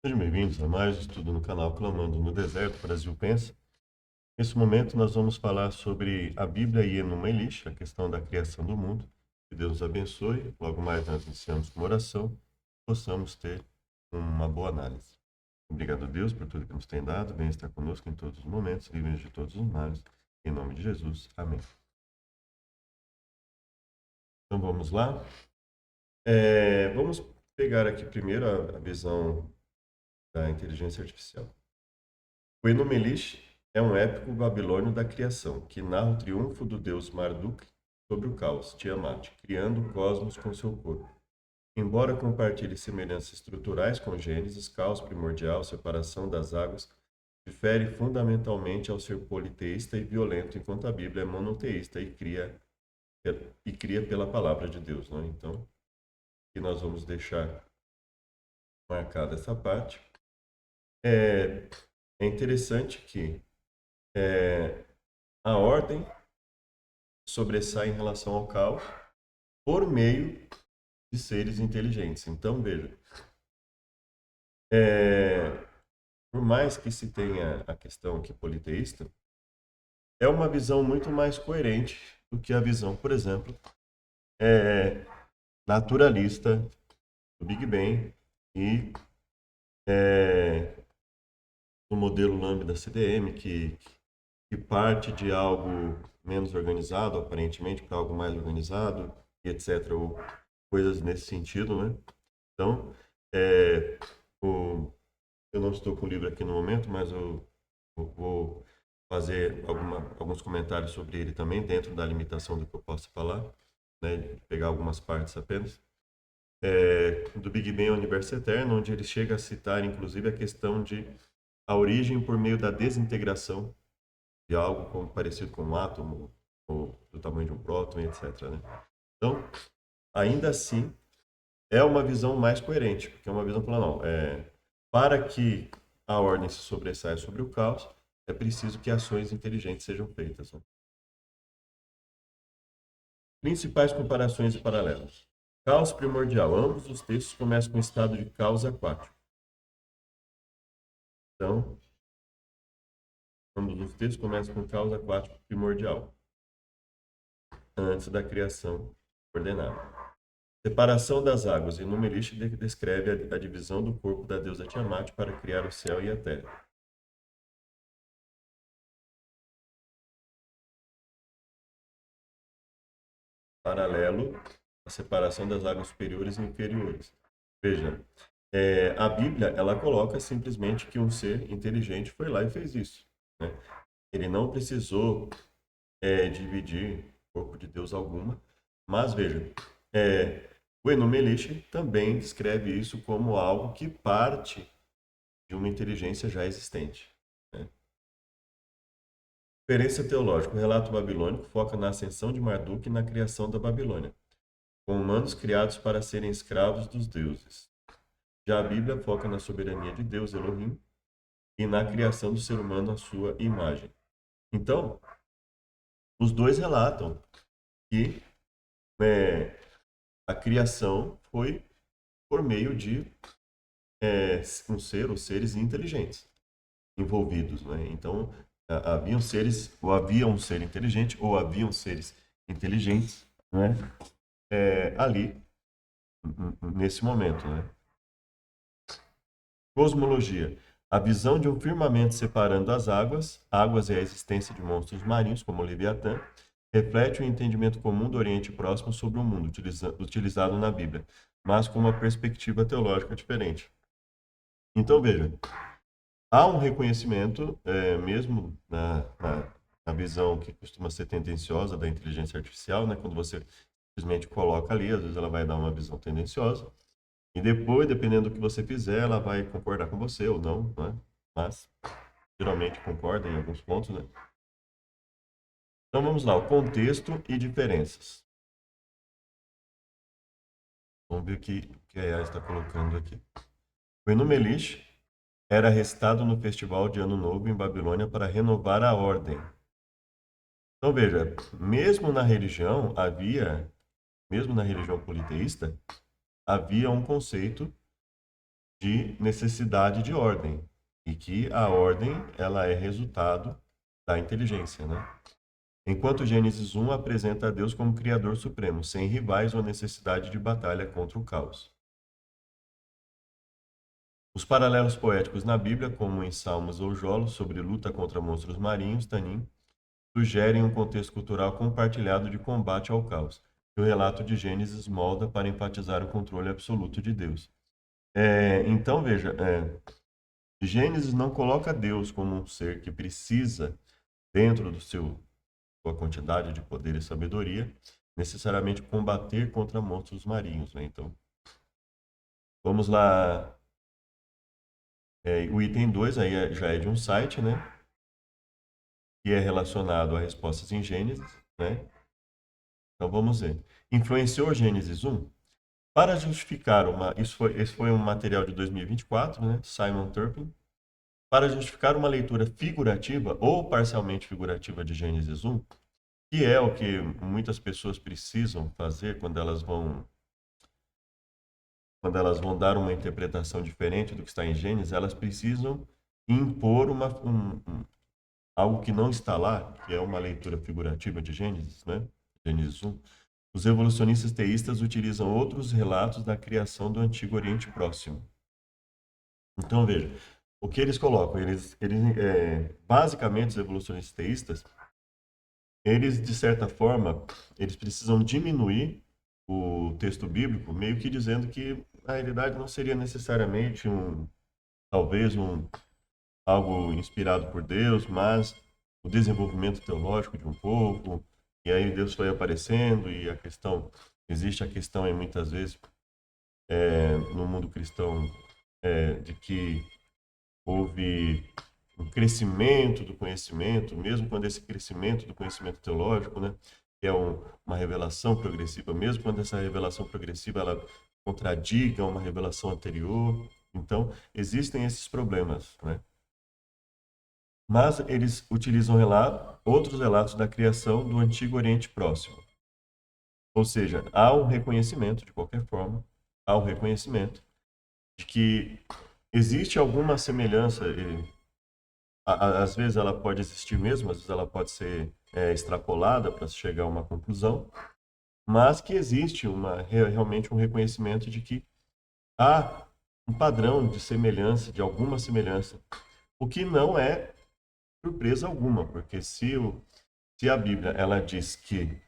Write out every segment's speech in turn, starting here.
Sejam bem-vindos a mais um estudo no canal Clamando no Deserto, Brasil Pensa. Nesse momento nós vamos falar sobre a Bíblia e Enuma Elish, a questão da criação do mundo. Que Deus nos abençoe. Logo mais nós iniciamos com uma oração, possamos ter uma boa análise. Obrigado a Deus por tudo que nos tem dado. Venha estar conosco em todos os momentos, livres de todos os males. Em nome de Jesus. Amém. Então vamos lá. Vamos pegar aqui primeiro a visão da inteligência artificial. O Enuma Elish é um épico babilônio da criação, que narra o triunfo do deus Marduk sobre o caos, Tiamat, criando o cosmos com seu corpo. Embora compartilhe semelhanças estruturais com Gênesis, caos primordial, separação das águas, difere fundamentalmente ao ser politeísta e violento, enquanto a Bíblia é monoteísta e cria pela palavra de Deus. Né? Então, aqui nós vamos deixar marcada essa parte. É interessante que a ordem sobressai em relação ao caos por meio de seres inteligentes. Então, veja, por mais que se tenha a questão aqui politeísta, é uma visão muito mais coerente do que a visão, por exemplo, naturalista do Big Bang e do modelo Lambda CDM, que parte de algo menos organizado, aparentemente, para algo mais organizado, e etc., ou coisas nesse sentido, né? Então, eu não estou com o livro aqui no momento, mas eu vou fazer alguns comentários sobre ele também, dentro da limitação do que eu posso falar, né? Pegar algumas partes apenas. Do Big Bang ao Universo Eterno, onde ele chega a citar, inclusive, a questão de a origem por meio da desintegração de algo como, parecido com um átomo, ou do tamanho de um próton, etc., né? Então, ainda assim, é uma visão mais coerente, porque é uma visão falando, não, para que a ordem se sobressaia sobre o caos, é preciso que ações inteligentes sejam feitas. Né? Principais comparações e paralelos. Caos primordial. Ambos os textos começam com o estado de caos aquático. Então, ambos os textos começam com caos aquático primordial, antes da criação ordenada. Separação das águas. Enuma Elish descreve a divisão do corpo da deusa Tiamat para criar o céu e a terra. Paralelo à separação das águas superiores e inferiores. Veja, a Bíblia, ela coloca simplesmente que um ser inteligente foi lá e fez isso. Né? Ele não precisou dividir o corpo de Deus alguma, mas veja, o Enuma Elish também descreve isso como algo que parte de uma inteligência já existente. Né? Referência teológica. O relato babilônico foca na ascensão de Marduk e na criação da Babilônia, com humanos criados para serem escravos dos deuses. Já a Bíblia foca na soberania de Deus, Elohim, e na criação do ser humano à sua imagem. Então, os dois relatam que a criação foi por meio de um ser ou seres inteligentes envolvidos. Né? Então, haviam seres, ou havia um ser inteligente, ou haviam seres inteligentes, né? Ali, nesse momento. Né? Cosmologia. A visão de um firmamento separando as águas, águas é a existência de monstros marinhos, como o Leviatã, reflete o entendimento comum do Oriente Próximo sobre o mundo, utilizado na Bíblia, mas com uma perspectiva teológica diferente. Então, veja, há um reconhecimento, mesmo na visão que costuma ser tendenciosa da inteligência artificial, né? Quando você simplesmente coloca ali, às vezes ela vai dar uma visão tendenciosa, e depois, dependendo do que você fizer, ela vai concordar com você ou não, né? Mas geralmente concorda em alguns pontos, né? Então vamos lá, o contexto e diferenças. Vamos ver o que a Yara está colocando aqui. O Enuma Elish era recitado no festival de Ano Novo em Babilônia para renovar a ordem. Então veja, mesmo na religião politeísta, havia um conceito de necessidade de ordem e que a ordem ela é resultado da inteligência, né? Enquanto Gênesis 1 apresenta a Deus como Criador Supremo, sem rivais ou necessidade de batalha contra o caos. Os paralelos poéticos na Bíblia, como em Salmos ou Jolos, sobre luta contra monstros marinhos, Tanim, sugerem um contexto cultural compartilhado de combate ao caos, que o relato de Gênesis molda para enfatizar o controle absoluto de Deus. Então, veja, Gênesis não coloca Deus como um ser que precisa, dentro do sua quantidade de poder e sabedoria, necessariamente combater contra monstros marinhos, né? Então, vamos lá. O item 2 aí já é de um site, né? Que é relacionado a respostas em Gênesis, né? Então, vamos ver. Influenciou Gênesis 1? Para justificar esse foi um material de 2024, né? Simon Turpin. Para justificar uma leitura figurativa ou parcialmente figurativa de Gênesis 1, que é o que muitas pessoas precisam fazer quando elas vão dar uma interpretação diferente do que está em Gênesis, elas precisam impor algo que não está lá, que é uma leitura figurativa de Gênesis, né? Gênesis 1. Os evolucionistas teístas utilizam outros relatos da criação do Antigo Oriente Próximo. Então, veja, o que eles colocam? Basicamente, os evolucionistas teístas, eles, de certa forma, eles precisam diminuir o texto bíblico, meio que dizendo que, na realidade, não seria necessariamente talvez algo inspirado por Deus, mas o desenvolvimento teológico de um povo, e aí Deus foi aparecendo, e existe a questão aí muitas vezes no mundo cristão de que houve um crescimento do conhecimento, mesmo quando esse crescimento do conhecimento teológico, né, que é uma revelação progressiva, mesmo quando essa revelação progressiva ela contradiga uma revelação anterior. Então, existem esses problemas, né? Mas eles utilizam outros relatos da criação do Antigo Oriente Próximo. Ou seja, há um reconhecimento, de qualquer forma, há um reconhecimento de que existe alguma semelhança, às vezes ela pode existir mesmo, às vezes ela pode ser extrapolada para chegar a uma conclusão, mas que existe realmente um reconhecimento de que há um padrão de semelhança, de alguma semelhança, o que não é surpresa alguma, porque se a Bíblia ela diz que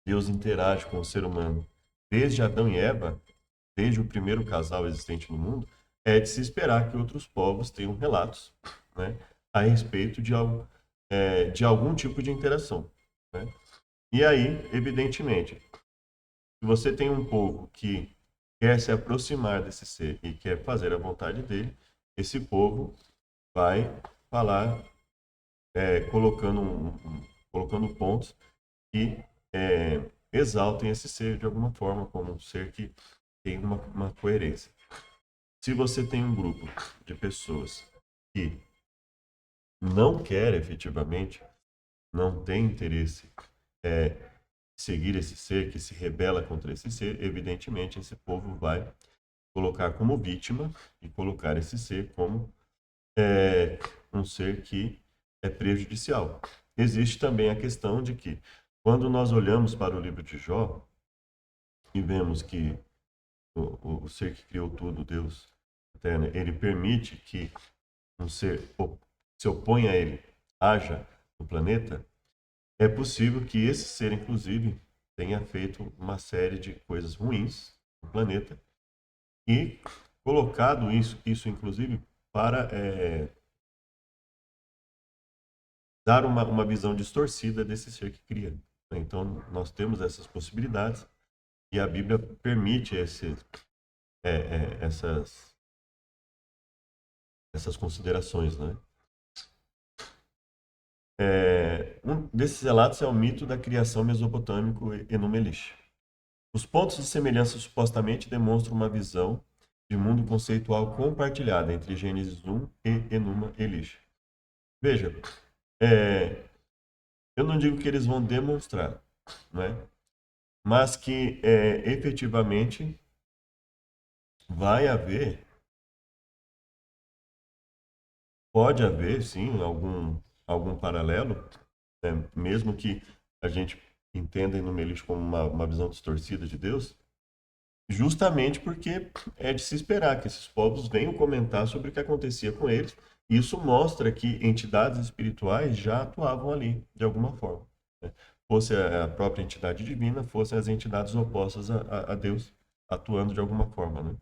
Deus interage com o ser humano desde Adão e Eva, desde o primeiro casal existente no mundo, é de se esperar que outros povos tenham relatos, né, a respeito de algum tipo de interação, né? E aí, evidentemente, se você tem um povo que quer se aproximar desse ser e quer fazer a vontade dele, esse povo vai falar, colocando pontos que exaltem esse ser de alguma forma, como um ser que tem uma coerência. Se você tem um grupo de pessoas que não quer efetivamente, não tem interesse em seguir esse ser, que se rebela contra esse ser, evidentemente esse povo vai colocar como vítima e colocar esse ser como um ser que é prejudicial. Existe também a questão de que, quando nós olhamos para o livro de Jó e vemos que o ser que criou tudo, Deus eterno, ele permite que um ser se oponha a ele, haja no planeta, é possível que esse ser, inclusive, tenha feito uma série de coisas ruins no planeta e colocado isso inclusive, para dar uma visão distorcida desse ser que cria. Então, nós temos essas possibilidades e a Bíblia permite essas considerações, né? Um desses relatos é o mito da criação mesopotâmico Enuma Elish. Os pontos de semelhança supostamente demonstram uma visão de mundo conceitual compartilhada entre Gênesis 1 e Enuma Elish. Veja, eu não digo que eles vão demonstrar, né? Mas que efetivamente vai haver Pode haver, sim, algum paralelo, né? Mesmo que a gente entenda Enumelis como uma visão distorcida de Deus, justamente porque é de se esperar que esses povos venham comentar sobre o que acontecia com eles. E isso mostra que entidades espirituais já atuavam ali, de alguma forma, né? Fosse a própria entidade divina, fossem as entidades opostas a Deus, atuando de alguma forma, né?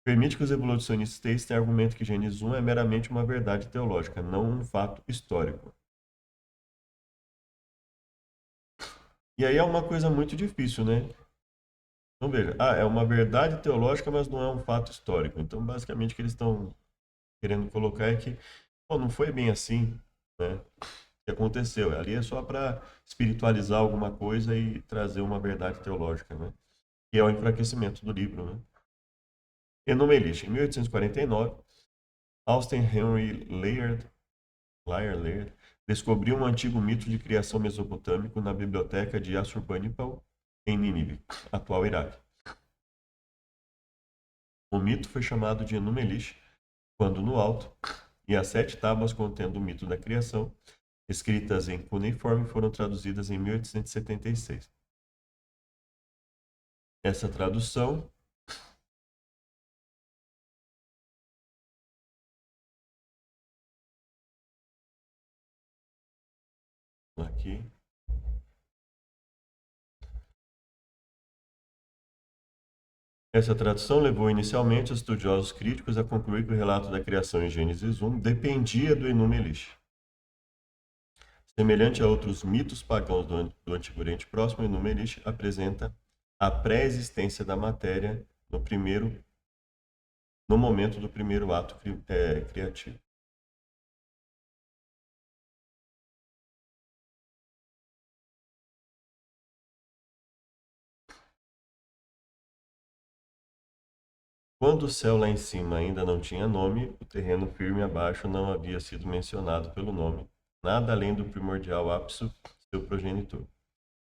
Permite que os evolucionistas tenham argumento que Gênesis 1 é meramente uma verdade teológica, não um fato histórico. E aí é uma coisa muito difícil, né? Então veja, é uma verdade teológica, mas não é um fato histórico. Então, basicamente, o que eles estão querendo colocar é que, pô, não foi bem assim, né? O que aconteceu. Ali é só para espiritualizar alguma coisa e trazer uma verdade teológica, né? Que é o enfraquecimento do livro, né? Enumelist, em 1849, Austin Henry Layard descobriu um antigo mito de criação mesopotâmico na biblioteca de Assurbanipal, em Nínive, atual Iraque. O mito foi chamado de Enumelish, quando no alto, e as 7 tábuas contendo o mito da criação, escritas em cuneiforme, foram traduzidas em 1876. Essa tradução aqui. Essa tradução levou inicialmente os estudiosos críticos a concluir que o relato da criação em Gênesis 1 dependia do Enumelish. Semelhante a outros mitos pagãos do Antigo Oriente Próximo, o Enumelish apresenta a pré-existência da matéria no momento do primeiro ato criativo. Quando o céu lá em cima ainda não tinha nome, o terreno firme abaixo não havia sido mencionado pelo nome, nada além do primordial Apsu, seu progenitor.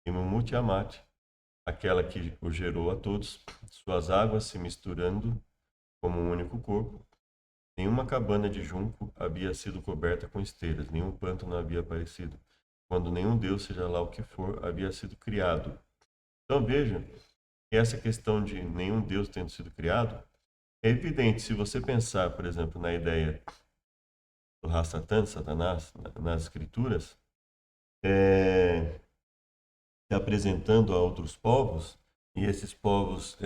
E Mumut Amat, aquela que o gerou a todos, suas águas se misturando como um único corpo. Nenhuma cabana de junco havia sido coberta com esteiras, nenhum pântano havia aparecido, quando nenhum deus, seja lá o que for, havia sido criado. Então veja que essa questão de nenhum deus tendo sido criado é evidente se você pensar, por exemplo, na ideia do Hasatan, Satanás, nas escrituras, é, se apresentando a outros povos, e esses povos,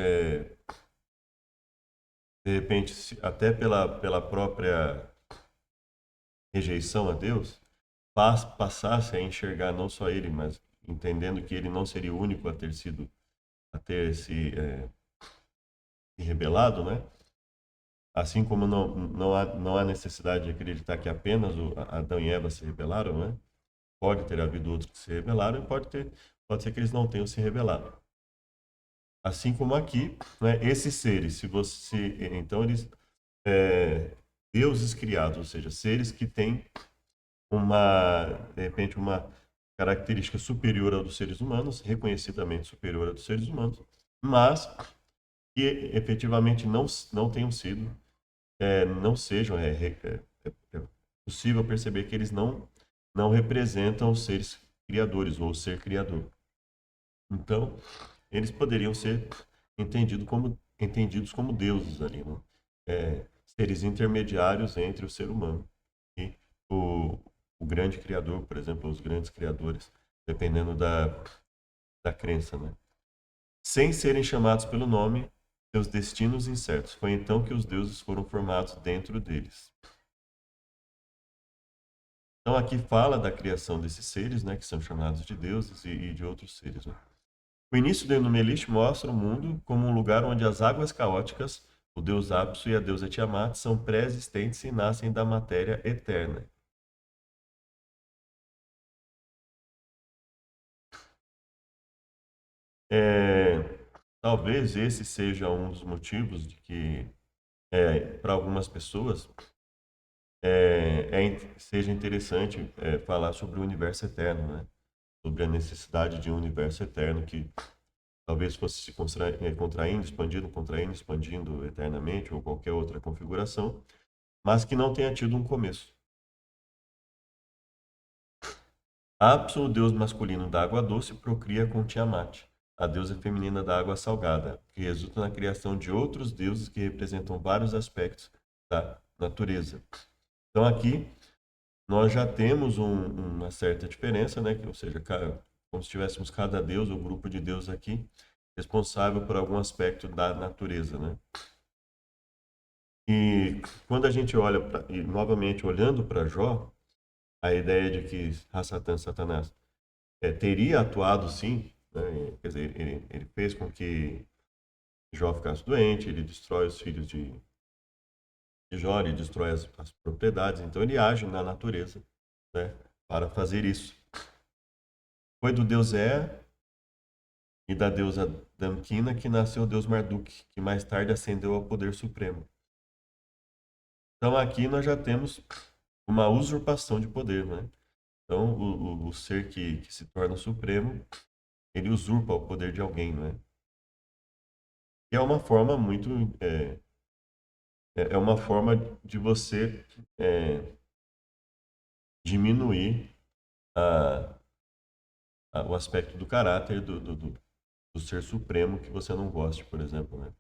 de repente, até pela própria rejeição a Deus, passasse a enxergar não só ele, mas entendendo que ele não seria o único a ter se rebelado, né? Assim como não há necessidade de acreditar que apenas Adão e Eva se rebelaram, né? Pode ter havido outros que se rebelaram e pode ser que eles não tenham se rebelado. Assim como aqui, né, esses seres, se você, então eles, deuses criados, ou seja, seres que têm de repente, uma característica superior ao dos seres humanos, reconhecidamente superior ao dos seres humanos, mas que efetivamente não tenham sido, não sejam, é possível perceber que eles não representam os seres criadores ou o ser criador. Então, eles poderiam ser entendidos como deuses ali, né? Seres intermediários entre o ser humano e o, o grande criador, por exemplo, os grandes criadores, dependendo da crença, né? Sem serem chamados pelo nome, seus destinos incertos. Foi então que os deuses foram formados dentro deles. Então aqui fala da criação desses seres, né, que são chamados de deuses e de outros seres, né? O início do Enumelish mostra o mundo como um lugar onde as águas caóticas, o deus Apsu e a deusa Tiamat, são pré-existentes e nascem da matéria eterna. É, talvez esse seja um dos motivos de que, para algumas pessoas, seja interessante falar sobre o universo eterno, né? Sobre a necessidade de um universo eterno que talvez fosse se contraindo, expandindo eternamente, ou qualquer outra configuração. mas que não tenha tido um começo. Apsu, o deus masculino da água doce, procria com Tiamat, a deusa feminina da água salgada, que resulta na criação de outros deuses que representam vários aspectos da natureza. Então aqui nós já temos uma certa diferença, né? Ou seja, como se tivéssemos cada deus ou grupo de deuses aqui responsável por algum aspecto da natureza, né? E quando a gente olha, e novamente olhando para Jó, a ideia de que Satanás teria atuado sim, né? Quer dizer, ele fez com que Jó ficasse doente, ele destrói os filhos de Jó, ele destrói as propriedades, então ele age na natureza, né? Para fazer isso. Foi do deus e da deusa Damkina que nasceu o deus Marduk, que mais tarde ascendeu ao poder supremo. Então aqui nós já temos uma usurpação de poder, né? Então o ser que se torna supremo, ele usurpa o poder de alguém, né? E é uma forma muito é uma forma de você diminuir a, o aspecto do caráter do ser supremo que você não goste, por exemplo, né?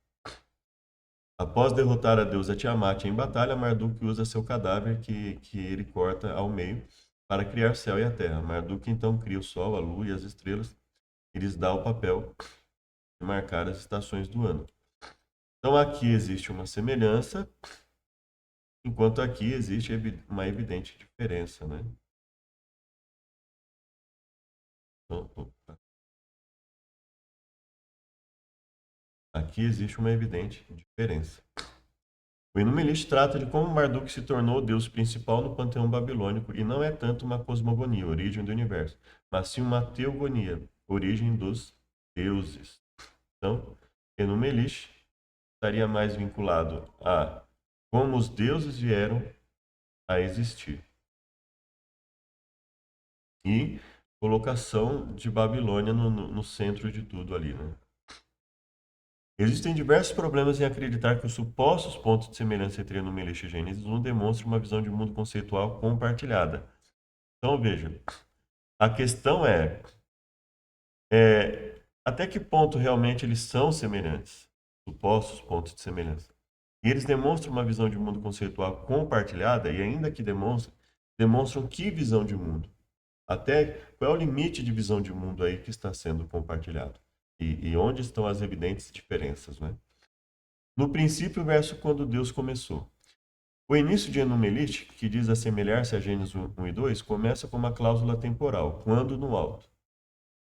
Após derrotar a deusa Tiamat em batalha, Marduk usa seu cadáver que ele corta ao meio para criar o céu e a terra. Marduk então cria o sol, a lua e as estrelas e lhes dá o papel de marcar as estações do ano. Então aqui existe uma semelhança, enquanto aqui existe uma evidente diferença, né? Então, aqui existe uma evidente diferença. O Enuma-Elish trata de como Marduk se tornou o deus principal no panteão babilônico e não é tanto uma cosmogonia, origem do universo, mas sim uma teogonia, origem dos deuses. Então, Enuma-Elish estaria mais vinculado a como os deuses vieram a existir. E colocação de Babilônia no centro de tudo ali, né? Existem diversos problemas em acreditar que os supostos pontos de semelhança entre Enuma-Elish e Gênesis 1 demonstram uma visão de mundo conceitual compartilhada. Então, veja, a questão até que ponto realmente eles são semelhantes, supostos pontos de semelhança. E eles demonstram uma visão de mundo conceitual compartilhada, e ainda que demonstram que visão de mundo? Até qual é o limite de visão de mundo aí que está sendo compartilhado? E onde estão as evidentes diferenças, né? No princípio, o verso quando Deus começou. O início de Enuma-Elish, que diz assemelhar-se a Gênesis 1 e 2, começa com uma cláusula temporal, quando no alto.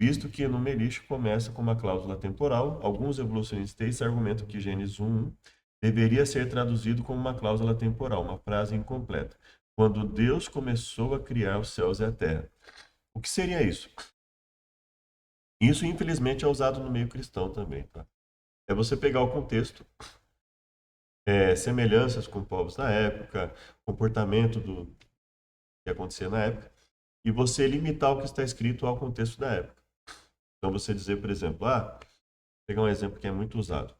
Visto que Enuma-Elish começa com uma cláusula temporal, alguns evolucionistas argumentam que Gênesis 1 deveria ser traduzido como uma cláusula temporal, uma frase incompleta. Quando Deus começou a criar os céus e a terra. O que seria isso? Isso, infelizmente, é usado no meio cristão também, tá? É você pegar o contexto, semelhanças com povos da época, comportamento do que acontecia na época, e você limitar o que está escrito ao contexto da época. Então, você dizer, por exemplo, vou pegar um exemplo que é muito usado.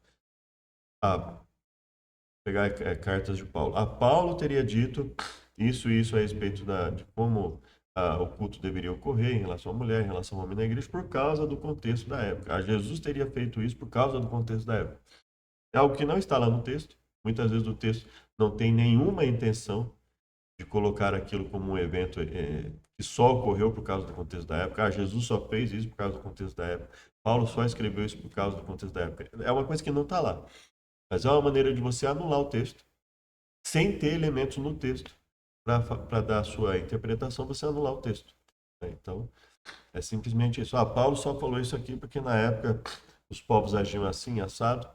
Pegar cartas de Paulo. Paulo teria dito isso e isso a respeito de como o culto deveria ocorrer em relação à mulher, em relação ao homem na igreja, por causa do contexto da época. Jesus teria feito isso por causa do contexto da época. É algo que não está lá no texto. Muitas vezes o texto não tem nenhuma intenção de colocar aquilo como um evento que só ocorreu por causa do contexto da época. Jesus só fez isso por causa do contexto da época. Paulo só escreveu isso por causa do contexto da época. É uma coisa que não está lá. Mas é uma maneira de você anular o texto, sem ter elementos no texto para dar a sua interpretação, você anular o texto. Então, é simplesmente isso. Paulo só falou isso aqui porque na época os povos agiam assim, assado.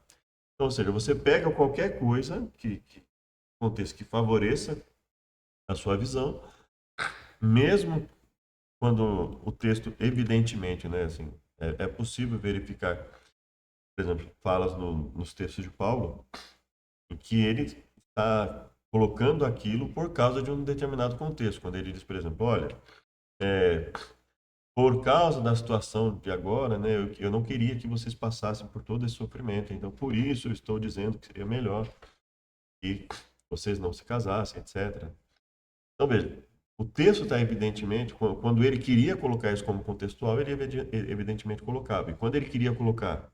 Então, ou seja, você pega qualquer coisa contexto que favoreça a sua visão, mesmo quando o texto, evidentemente, né, assim, é possível verificar, por exemplo, falas nos textos de Paulo, em que ele está colocando aquilo por causa de um determinado contexto. Quando ele diz, por exemplo, olha, por causa da situação de agora, né, eu não queria que vocês passassem por todo esse sofrimento, então por isso eu estou dizendo que seria melhor que vocês não se casassem, etc. Então, veja, o texto está evidentemente, quando ele queria colocar isso como contextual, ele evidentemente colocava. E quando ele queria colocar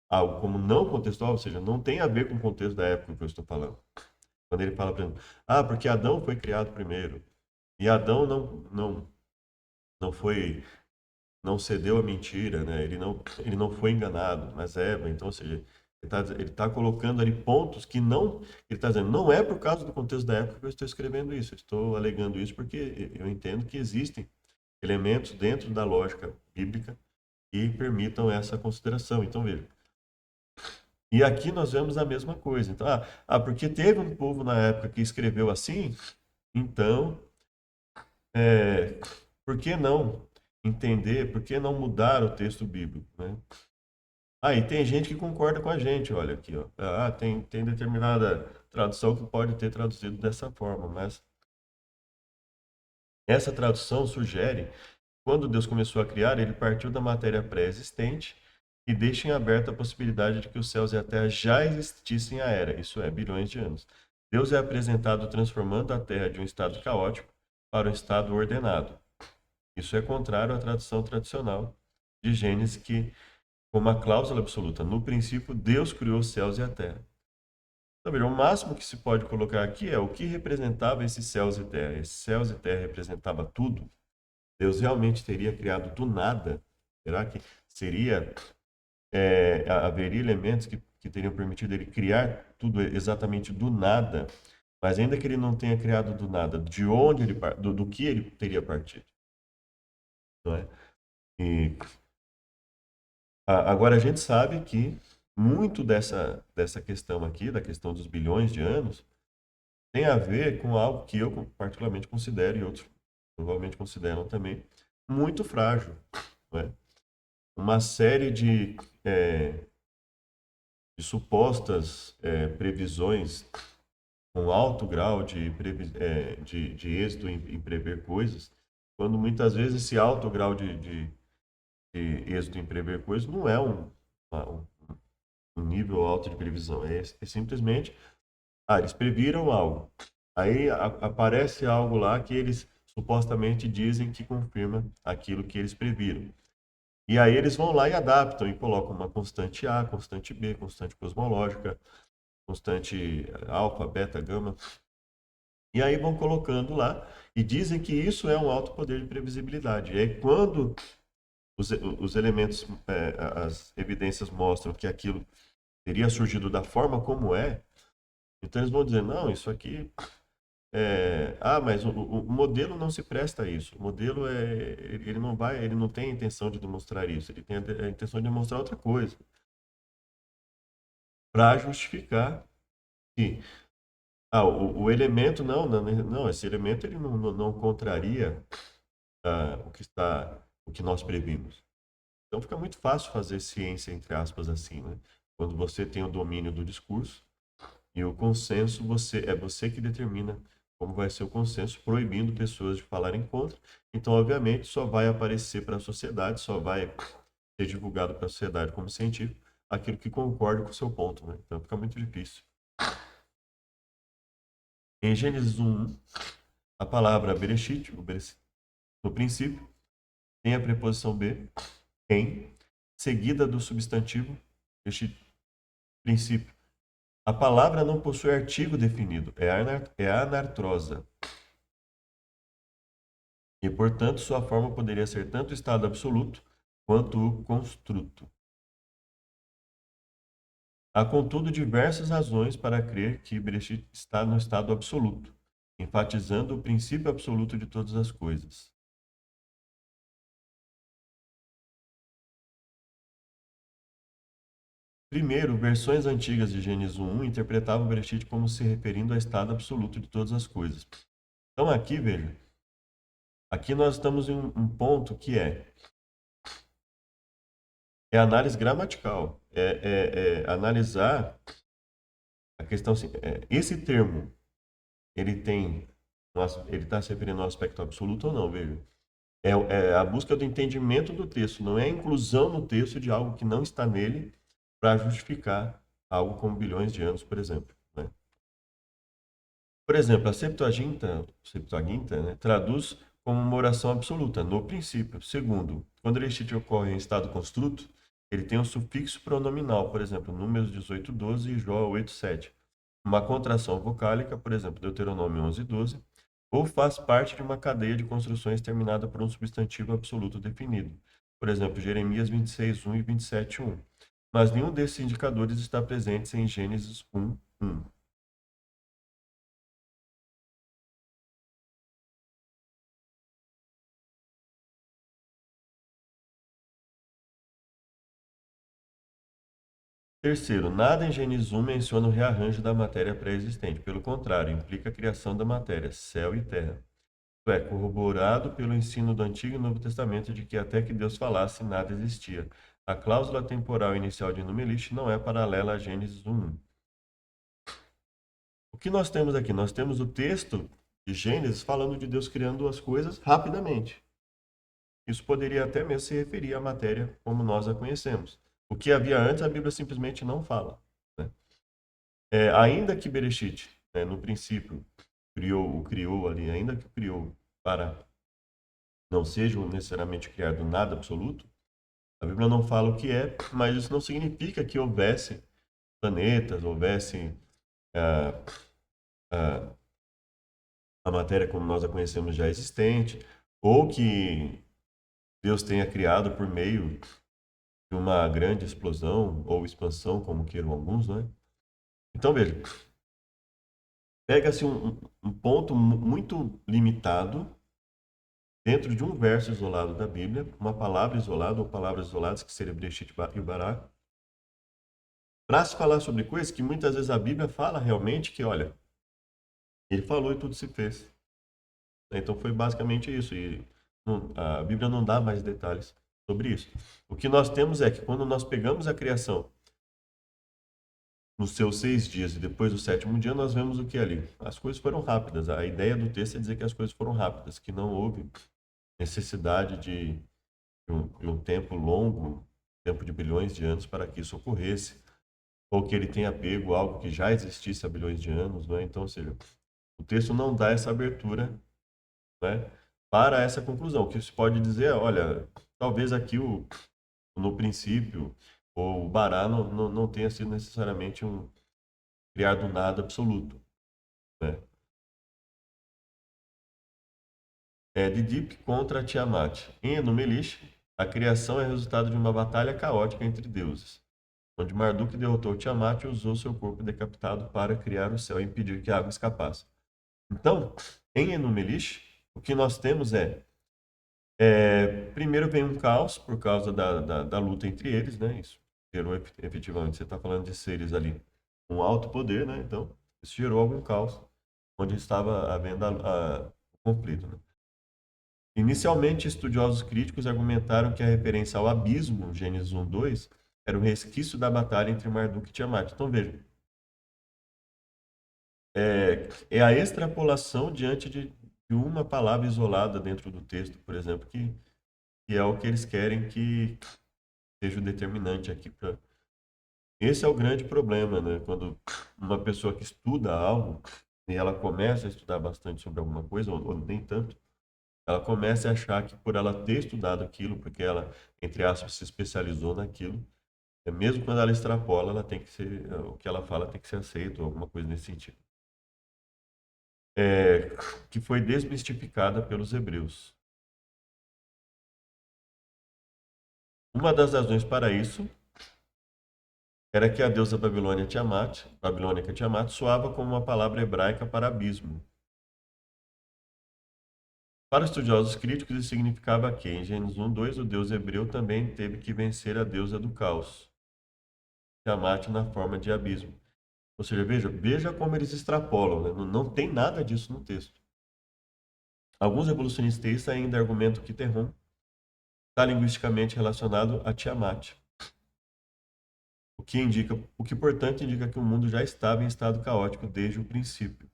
algo como não contextual, ou seja, não tem a ver com o contexto da época que eu estou falando. Quando ele fala, por exemplo, porque Adão foi criado primeiro, e Adão não foi, não cedeu à mentira, né? Ele não foi enganado, mas Eva, então, ou seja, ele tá colocando ali pontos que não, ele está dizendo, não é por causa do contexto da época que eu estou escrevendo isso, eu estou alegando isso porque eu entendo que existem elementos dentro da lógica bíblica que permitam essa consideração. Então, veja, e aqui nós vemos a mesma coisa. Então, porque teve um povo na época que escreveu assim, então, é, por que não entender, por que não mudar o texto bíblico, né? E tem gente que concorda com a gente, olha aqui, ó. Tem determinada tradução que pode ter traduzido dessa forma, mas essa tradução sugere, quando Deus começou a criar, ele partiu da matéria pré-existente e deixa em aberta a possibilidade de que os céus e a terra já existissem à era, isso é, bilhões de anos. Deus é apresentado transformando a terra de um estado caótico para um estado ordenado. Isso é contrário à tradução tradicional de Gênesis, que, com uma cláusula absoluta, no princípio, Deus criou os céus e a terra. Então, o máximo que se pode colocar aqui é o que representava esses céus e terra. Esses céus e terra representava tudo. Deus realmente teria criado do nada? Será que seria, haveria elementos que teriam permitido ele criar tudo exatamente do nada? Mas ainda que ele não tenha criado do nada, de onde ele, do que ele teria partido? Não é? E agora a gente sabe que muito dessa questão aqui, da questão dos bilhões de anos, tem a ver com algo que eu particularmente considero, e outros provavelmente consideram também, muito frágil. Não é? Uma série de supostas previsões com alto grau de êxito em prever coisas, quando muitas vezes esse alto grau de êxito em prever coisas não é um nível alto de previsão, é simplesmente, eles previram algo, aí aparece algo lá que eles supostamente dizem que confirma aquilo que eles previram. E aí eles vão lá e adaptam e colocam uma constante A, constante B, constante cosmológica, constante alfa, beta, gama. E aí vão colocando lá e dizem que isso é um alto poder de previsibilidade. E aí quando os elementos, as evidências mostram que aquilo teria surgido da forma como é, então eles vão dizer, não, isso aqui mas o modelo não se presta a isso. O modelo ele não tem a intenção de demonstrar isso, ele tem a intenção de demonstrar outra coisa, para justificar que o elemento não, esse elemento ele não contraria o que nós previmos. Então fica muito fácil fazer ciência, entre aspas, assim, né? Quando você tem o domínio do discurso e o consenso, é você que determina como vai ser o consenso, proibindo pessoas de falarem contra. Então, obviamente, só vai aparecer para a sociedade, só vai ser divulgado para a sociedade como científico aquilo que concorda com o seu ponto, né? Então fica muito difícil. Em Gênesis 1, a palavra Bereshit, no princípio, tem a preposição be, em, seguida do substantivo Bereshit, princípio. A palavra não possui artigo definido, é anartrosa. E, portanto, sua forma poderia ser tanto o estado absoluto quanto o construto. Há, contudo, diversas razões para crer que Bereshit está no estado absoluto, enfatizando o princípio absoluto de todas as coisas. Primeiro, versões antigas de Gênesis 1 interpretavam Bereshit como se referindo ao estado absoluto de todas as coisas. Então aqui, veja, aqui nós estamos em um ponto que é análise gramatical, analisar a questão assim, esse termo, ele está se referindo ao aspecto absoluto ou não, veja. É a busca do entendimento do texto, não é a inclusão no texto de algo que não está nele para justificar algo como bilhões de anos, por exemplo, né? Por exemplo, a Septuaginta, né, traduz como uma oração absoluta, no princípio. Segundo, quando ele ocorre em estado construto, ele tem um sufixo pronominal, por exemplo, Números 18:12 e Jó 8:7. Uma contração vocálica, por exemplo, Deuteronômio 11:12, ou faz parte de uma cadeia de construções terminada por um substantivo absoluto definido. Por exemplo, Jeremias 26:1 e 27:1. Mas nenhum desses indicadores está presente em Gênesis 1:1. Terceiro, nada em Gênesis 1 menciona o rearranjo da matéria pré-existente. Pelo contrário, implica a criação da matéria, céu e terra. Isto é, corroborado pelo ensino do Antigo e Novo Testamento de que até que Deus falasse, nada existia. A cláusula temporal inicial de Numelish não é paralela a Gênesis 1:1. O que nós temos aqui? Nós temos o texto de Gênesis falando de Deus criando as coisas rapidamente. Isso poderia até mesmo se referir à matéria como nós a conhecemos. O que havia antes, a Bíblia simplesmente não fala, né? Ainda que Bereshit, né, no princípio, criou ali, ainda que criou para não seja necessariamente criar do nada absoluto, a Bíblia não fala o que é, mas isso não significa que houvesse planetas, houvesse ah, ah, a matéria como nós a conhecemos já existente, ou que Deus tenha criado por meio de uma grande explosão ou expansão, como queiram alguns, né? Então, veja, pega-se um ponto muito limitado dentro de um verso isolado da Bíblia, uma palavra isolada ou palavras isoladas, que seria Bereshit e Bará, para se falar sobre coisas que muitas vezes a Bíblia fala realmente que, olha, ele falou e tudo se fez. Então foi basicamente isso. E a Bíblia não dá mais detalhes sobre isso. O que nós temos é que quando nós pegamos a criação nos seus 6 dias e depois do sétimo dia, nós vemos o que ali? As coisas foram rápidas. A ideia do texto é dizer que as coisas foram rápidas, que não houve necessidade de um tempo longo, tempo de bilhões de anos para que isso ocorresse, ou que ele tenha pego algo que já existisse há bilhões de anos, né? Então, ou seja, o texto não dá essa abertura, né, para essa conclusão. O que se pode dizer é, olha, talvez aqui no princípio, ou o Bará não tenha sido necessariamente um criar do nada absoluto, né? Didip contra Tiamat. Em Enumelish, a criação é resultado de uma batalha caótica entre deuses, onde Marduk derrotou Tiamat e usou seu corpo decapitado para criar o céu e impedir que a água escapasse. Então, em Enumelish, o que nós temos primeiro vem um caos por causa da luta entre eles, né? Isso gerou efetivamente, você está falando de seres ali com alto poder, né? Então, isso gerou algum caos onde estava havendo o conflito, né? Inicialmente, estudiosos críticos argumentaram que a referência ao abismo, Gênesis 1:2, era um resquício da batalha entre Marduk e Tiamat. Então, veja, é a extrapolação diante de uma palavra isolada dentro do texto, por exemplo, que é o que eles querem que seja o determinante aqui. Esse é o grande problema, né? Quando uma pessoa que estuda algo e ela começa a estudar bastante sobre alguma coisa, ou nem tanto, ela começa a achar que por ela ter estudado aquilo, porque ela, entre aspas, se especializou naquilo, mesmo quando ela extrapola, ela tem que ser, o que ela fala tem que ser aceito, ou alguma coisa nesse sentido. É, que foi desmistificada pelos hebreus. Uma das razões para isso era que a deusa babilônica Tiamat, soava como uma palavra hebraica para abismo. Para estudiosos críticos, isso significava que, em Gênesis 1:2, o deus hebreu também teve que vencer a deusa do caos, Tiamat, na forma de abismo. Ou seja, veja como eles extrapolam, né? Não tem nada disso no texto. Alguns evolucionistas ainda argumentam que Terron está linguisticamente relacionado a Tiamat, portanto indica que o mundo já estava em estado caótico desde o princípio.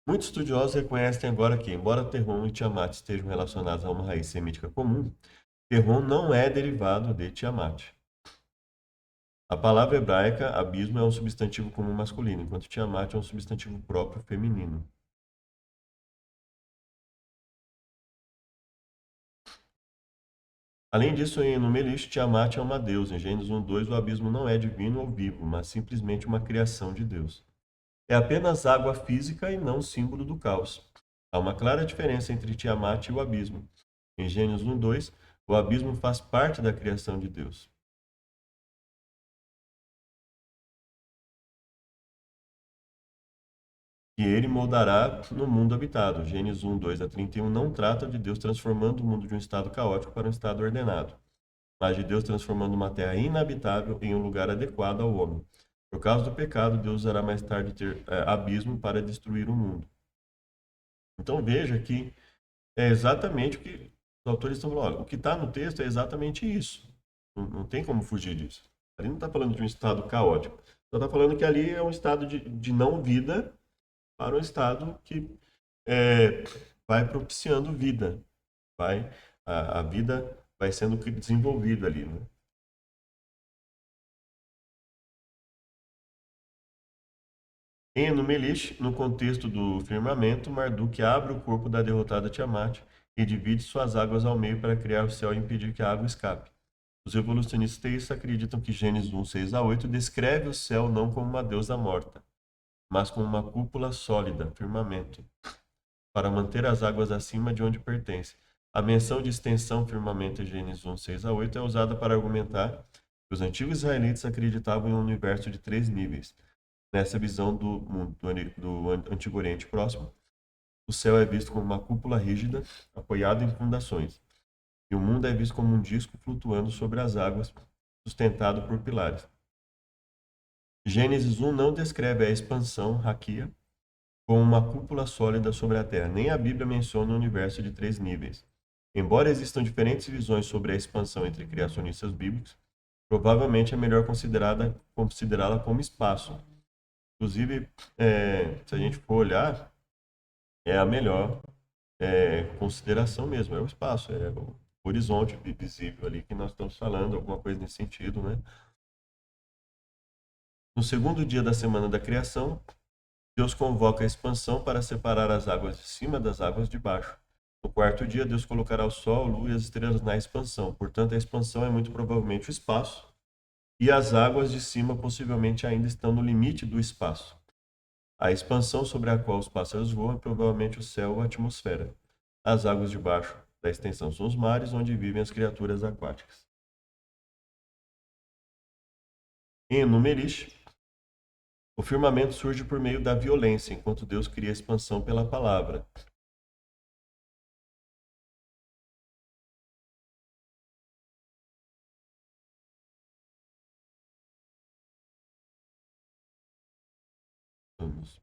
Muitos estudiosos reconhecem agora que, embora Terron e Tiamat estejam relacionados a uma raiz semítica comum, Terron não é derivado de Tiamat. A palavra hebraica abismo é um substantivo comum masculino, enquanto Tiamat é um substantivo próprio feminino. Além disso, em Enumelish, Tiamat é uma deusa. Em Gênesis 1:2, o abismo não é divino ou vivo, mas simplesmente uma criação de Deus. É apenas água física e não símbolo do caos. Há uma clara diferença entre Tiamat e o abismo. Em Gênesis 1:2, o abismo faz parte da criação de Deus. E ele moldará no mundo habitado. Gênesis 1:2-31 não trata de Deus transformando o mundo de um estado caótico para um estado ordenado, mas de Deus transformando uma terra inabitável em um lugar adequado ao homem. Por causa do pecado, Deus usará mais tarde ter abismo para destruir o mundo. Então veja que é exatamente o que os autores estão falando. Olha, o que está no texto é exatamente isso. Não tem como fugir disso. Ali não está falando de um estado caótico. Só está falando que ali é um estado de não vida para um estado que é, vai propiciando vida. A vida vai sendo desenvolvida ali, né? Em Enumelish, no contexto do firmamento, Marduk abre o corpo da derrotada Tiamat e divide suas águas ao meio para criar o céu e impedir que a água escape. Os evolucionistas teístas acreditam que Gênesis 1:6-8 descreve o céu não como uma deusa morta, mas como uma cúpula sólida, firmamento, para manter as águas acima de onde pertence. A menção de extensão firmamento em Gênesis 1:6-8 é usada para argumentar que os antigos israelitas acreditavam em um universo de 3 níveis. Nessa visão do mundo do Antigo Oriente Próximo, o céu é visto como uma cúpula rígida, apoiada em fundações, e o mundo é visto como um disco flutuando sobre as águas, sustentado por pilares. Gênesis 1 não descreve a expansão, raquia, como uma cúpula sólida sobre a Terra. Nem a Bíblia menciona um universo de 3 níveis. Embora existam diferentes visões sobre a expansão entre criacionistas bíblicos, provavelmente é melhor considerá-la como espaço. Inclusive, se a gente for olhar, é a melhor consideração mesmo, é o espaço, é o horizonte visível ali que nós estamos falando, alguma coisa nesse sentido, né? No segundo dia da semana da criação, Deus convoca a expansão para separar as águas de cima das águas de baixo. No quarto dia, Deus colocará o sol, a lua e as estrelas na expansão. Portanto, a expansão é muito provavelmente o espaço, e as águas de cima possivelmente ainda estão no limite do espaço. A expansão sobre a qual os pássaros voam é provavelmente o céu ou a atmosfera. As águas de baixo da extensão são os mares, onde vivem as criaturas aquáticas. Em Numerish, o firmamento surge por meio da violência, enquanto Deus cria a expansão pela palavra. Vamos.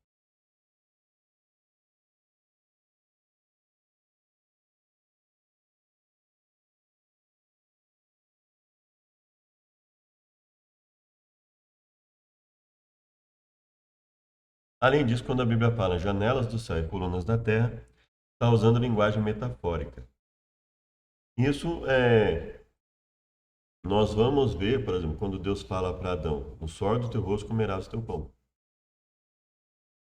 Além disso, quando a Bíblia fala janelas do céu e colunas da terra, está usando linguagem metafórica. Isso nós vamos ver, por exemplo, quando Deus fala para Adão, no suor do teu rosto comerás o teu pão.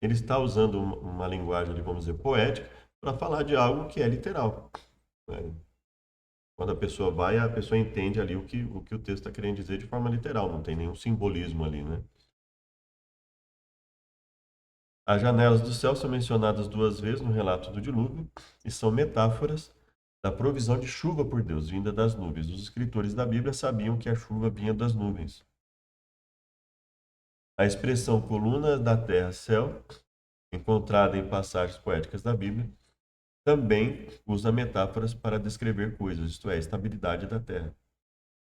Ele está usando uma linguagem, vamos dizer, poética, para falar de algo que é literal, né? Quando a pessoa vai, a pessoa entende ali o que o texto está querendo dizer de forma literal, não tem nenhum simbolismo ali, né? As janelas do céu são mencionadas 2 vezes no relato do dilúvio e são metáforas da provisão de chuva por Deus, vinda das nuvens. Os escritores da Bíblia sabiam que a chuva vinha das nuvens. A expressão coluna da terra, céu, encontrada em passagens poéticas da Bíblia, também usa metáforas para descrever coisas, isto é, a estabilidade da terra.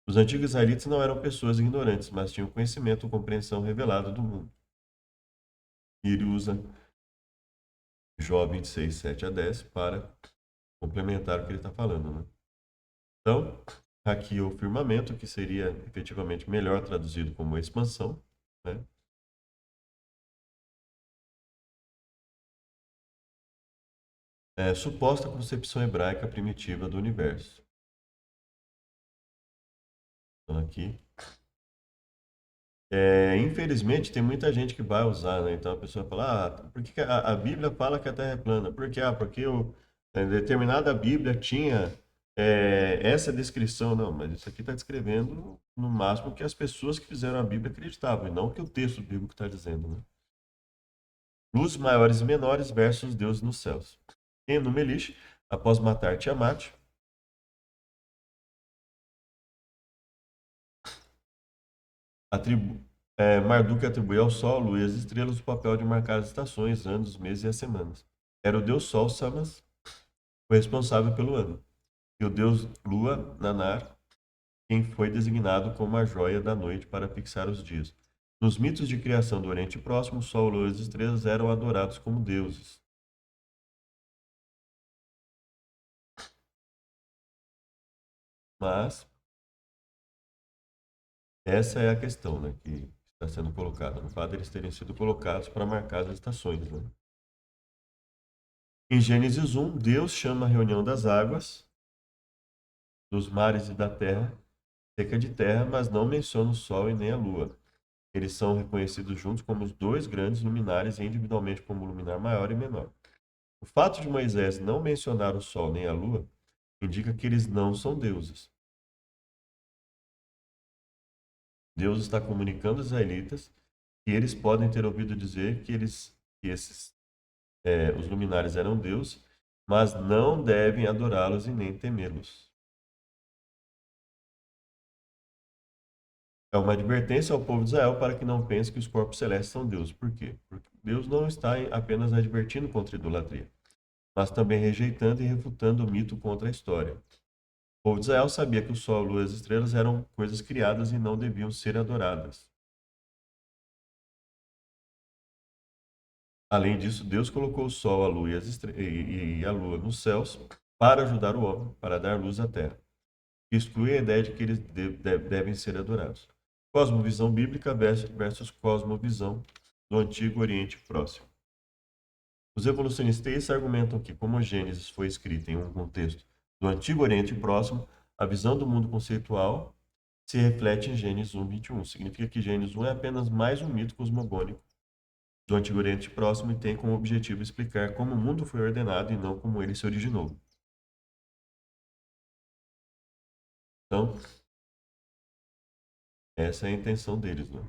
Os antigos israelitas não eram pessoas ignorantes, mas tinham conhecimento ou compreensão revelada do mundo. E ele usa Jó 26, 7-10 para complementar o que ele está falando, né? Então, aqui o firmamento, que seria efetivamente melhor traduzido como expansão, né? É suposta concepção hebraica primitiva do universo. aqui. Infelizmente, tem muita gente que vai usar, né? Então a pessoa fala, por que que a Bíblia fala que a Terra é plana? Por quê? Porque determinada Bíblia tinha essa descrição. Não, mas isso aqui está descrevendo no máximo o que as pessoas que fizeram a Bíblia acreditavam, e não o que o texto bíblico está dizendo, né? Luzes maiores e menores versus Deus nos céus. Enuma-Elish, após matar Tiamat, atribu Marduk atribuiu ao Sol, Lua e às estrelas o papel de marcar as estações, anos, meses e as semanas. Era o deus Sol, Samas, o responsável pelo ano, e o deus Lua, Nanar, quem foi designado como a joia da noite para fixar os dias. Nos mitos de criação do Oriente Próximo, o Sol, Lua e as estrelas eram adorados como deuses. Mas essa é a questão, né, que está sendo colocada, no fato de eles terem sido colocados para marcar as estações, né? Em Gênesis 1, Deus chama a reunião das águas, dos mares e da terra, seca de terra, mas não menciona o sol e nem a lua. Eles são reconhecidos juntos como os dois grandes luminares e individualmente como o luminar maior e menor. O fato de Moisés não mencionar o sol nem a lua indica que eles não são deuses. Deus está comunicando aos israelitas que eles podem ter ouvido dizer que os luminares eram deuses, mas não devem adorá-los e nem temê-los. É uma advertência ao povo de Israel para que não pense que os corpos celestes são deuses. Por quê? Porque Deus não está apenas advertindo contra a idolatria, mas também rejeitando e refutando o mito contra a história. O povo de Israel sabia que o sol, a lua e as estrelas eram coisas criadas e não deviam ser adoradas. Além disso, Deus colocou o sol, a lua e a lua nos céus para ajudar o homem, para dar luz à terra. Exclui a ideia de que eles devem ser adorados. Cosmovisão bíblica versus cosmovisão do Antigo Oriente Próximo. Os evolucionistas argumentam que, como a Gênesis foi escrita em um contexto do Antigo Oriente Próximo, a visão do mundo conceitual se reflete em Gênesis 1:21. Significa que Gênesis 1 é apenas mais um mito cosmogônico do Antigo Oriente Próximo e tem como objetivo explicar como o mundo foi ordenado e não como ele se originou. Então, essa é a intenção deles, né?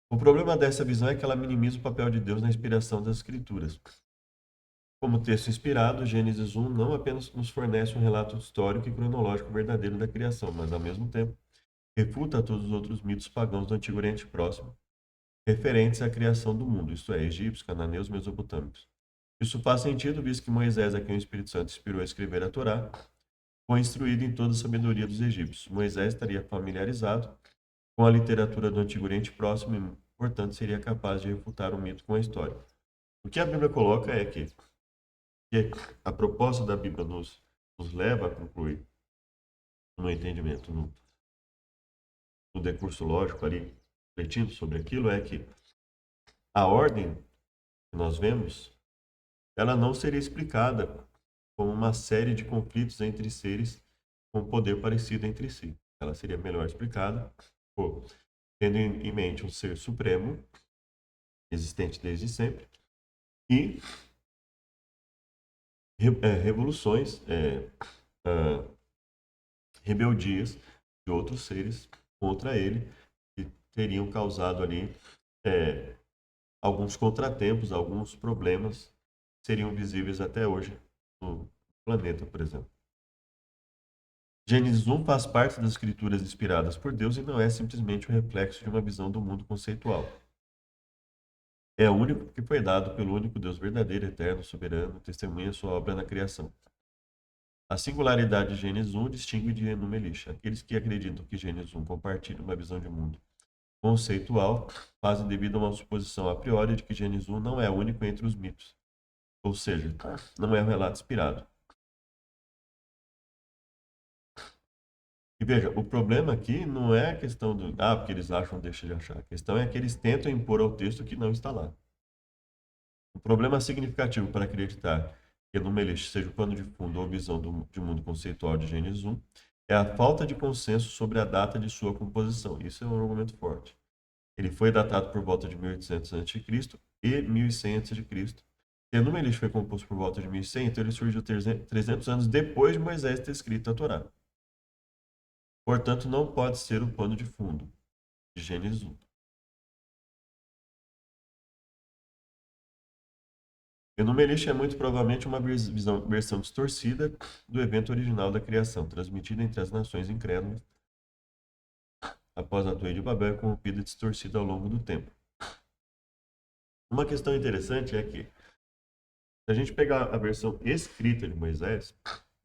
O problema dessa visão é que ela minimiza o papel de Deus na inspiração das Escrituras. Como texto inspirado, Gênesis 1 não apenas nos fornece um relato histórico e cronológico verdadeiro da criação, mas, ao mesmo tempo, refuta todos os outros mitos pagãos do Antigo Oriente Próximo, referentes à criação do mundo, isto é, egípcios, cananeus, mesopotâmicos. Isso faz sentido, visto que Moisés, a quem o Espírito Santo inspirou a escrever a Torá, foi instruído em toda a sabedoria dos egípcios. Moisés estaria familiarizado com a literatura do Antigo Oriente Próximo e, portanto, seria capaz de refutar o mito com a história. O que a Bíblia coloca é que a proposta da Bíblia nos leva a concluir, no entendimento, no decurso lógico ali, refletindo sobre aquilo, é que a ordem que nós vemos, ela não seria explicada como uma série de conflitos entre seres com poder parecido entre si. Ela seria melhor explicada por tendo em mente um ser supremo, existente desde sempre, e revoluções, rebeldias de outros seres contra ele, que teriam causado ali alguns contratempos, alguns problemas, seriam visíveis até hoje no planeta, por exemplo. Gênesis 1 faz parte das escrituras inspiradas por Deus e não é simplesmente um reflexo de uma visão do mundo conceitual. É o único que foi dado pelo único Deus verdadeiro, eterno, soberano, testemunha sua obra na criação. A singularidade de Gênesis 1 distingue de Enuma-Elish. Aqueles que acreditam que Gênesis 1 compartilha uma visão de mundo conceitual fazem devido a uma suposição a priori de que Gênesis 1 não é único entre os mitos, ou seja, não é um relato inspirado. E veja, o problema aqui não é a questão do porque eles acham, deixa de achar. A questão é que eles tentam impor ao texto que não está lá. O problema significativo para acreditar que Enuma-Elish seja o pano de fundo ou visão de mundo conceitual de Gênesis 1 é a falta de consenso sobre a data de sua composição. Isso é um argumento forte. Ele foi datado por volta de 1800 a.C. e 1100 a.C. Tendo Elish foi composto por volta de 1100, então ele surgiu 300 anos depois de Moisés ter escrito a Torá. Portanto, não pode ser o pano de fundo de Gênesis 1. Enuma Elish é muito provavelmente uma versão distorcida do evento original da criação, transmitida entre as nações incrédulas após a Torre de Babel corrompida e distorcida ao longo do tempo. Uma questão interessante é que, se a gente pegar a versão escrita de Moisés,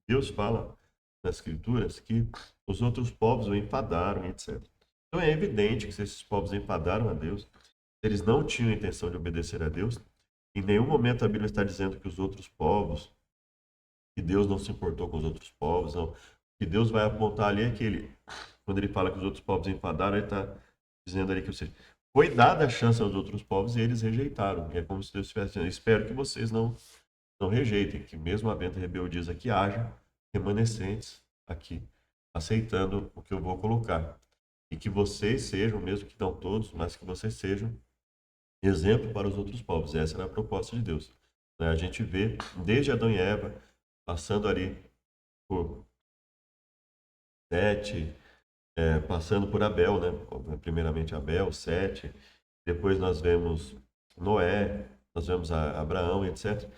Deus fala nas escrituras que os outros povos o enfadaram, etc. Então é evidente que se esses povos enfadaram a Deus, eles não tinham a intenção de obedecer a Deus. Em nenhum momento a Bíblia está dizendo que os outros povos, que Deus não se importou com os outros povos, não. O que Deus vai apontar ali é que ele, quando ele fala que os outros povos enfadaram, ele está dizendo ali que, ou seja, foi dada a chance aos outros povos e eles rejeitaram. E é como se Deus estivesse dizendo, espero que vocês não rejeitem, que mesmo havendo rebeldias aqui, haja remanescentes aqui, aceitando o que eu vou colocar. E que vocês sejam, mesmo que não todos, mas que vocês sejam exemplo para os outros povos. Essa era a proposta de Deus. A gente vê desde Adão e Eva, passando ali por Sete, passando por Abel, né? Primeiramente Abel, Sete, depois nós vemos Noé, nós vemos Abraão, etc.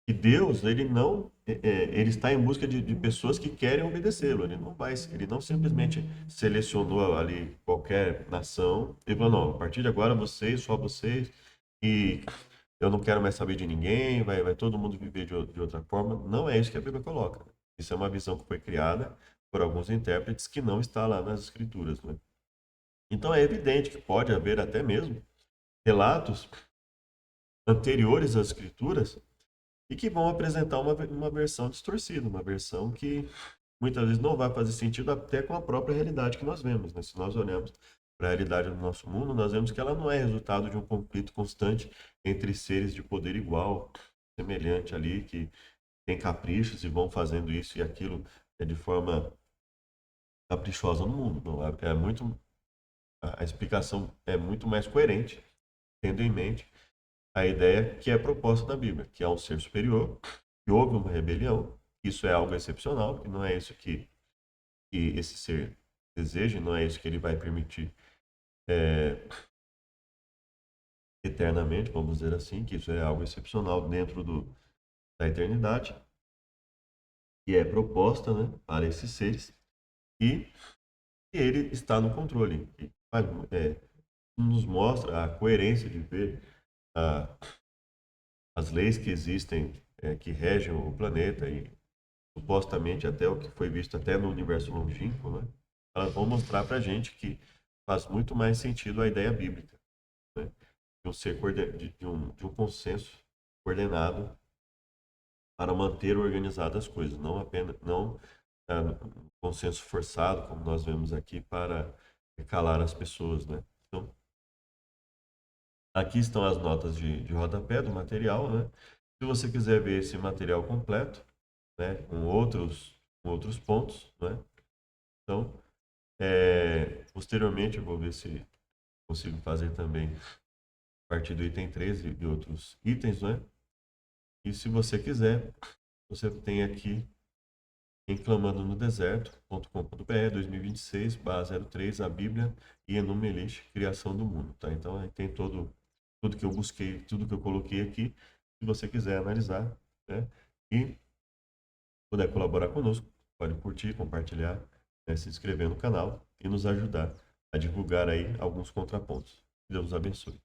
E Deus, ele não, ele está em busca de pessoas que querem obedecê-lo. Ele não simplesmente selecionou ali qualquer nação e falou, não, a partir de agora vocês, só vocês, e eu não quero mais saber de ninguém, vai todo mundo viver de outra forma. Não é isso que a Bíblia coloca. Isso é uma visão que foi criada por alguns intérpretes que não está lá nas Escrituras, né? Então é evidente que pode haver até mesmo relatos anteriores às Escrituras e que vão apresentar uma versão distorcida, uma versão que muitas vezes não vai fazer sentido até com a própria realidade que nós vemos, né? Se nós olhamos para a realidade do nosso mundo, nós vemos que ela não é resultado de um conflito constante entre seres de poder igual, semelhante ali, que tem caprichos e vão fazendo isso e aquilo de forma caprichosa no mundo. Não, a explicação é muito mais coerente, tendo em mente a ideia que é proposta na Bíblia, que há um ser superior, que houve uma rebelião, isso é algo excepcional, que não é isso que esse ser deseja, não é isso que ele vai permitir eternamente, vamos dizer assim, que isso é algo excepcional dentro da eternidade, que é proposta, né, para esses seres, e ele está no controle. E, nos mostra a coerência de ver a, as leis que existem, que regem o planeta e supostamente até o que foi visto até no universo longínquo, né? Elas vão mostrar para a gente que faz muito mais sentido a ideia bíblica, né? De um ser de um consenso coordenado para manter organizadas as coisas, não apenas um consenso forçado, como nós vemos aqui, para calar as pessoas, né? Então, aqui estão as notas de rodapé do material, né? Se você quiser ver esse material completo, né, com outros pontos, né? Então, posteriormente eu vou ver se consigo fazer também a partir do item 13 e outros itens, né? E se você quiser, você tem aqui em Clamando no Deserto.com.br 2026/03 a Bíblia e Enuma Elish, Criação do Mundo, tá? Então aí tem tudo que eu busquei, tudo que eu coloquei aqui, se você quiser analisar, né? E puder colaborar conosco, pode curtir, compartilhar, né? Se inscrever no canal e nos ajudar a divulgar aí alguns contrapontos. Deus nos abençoe.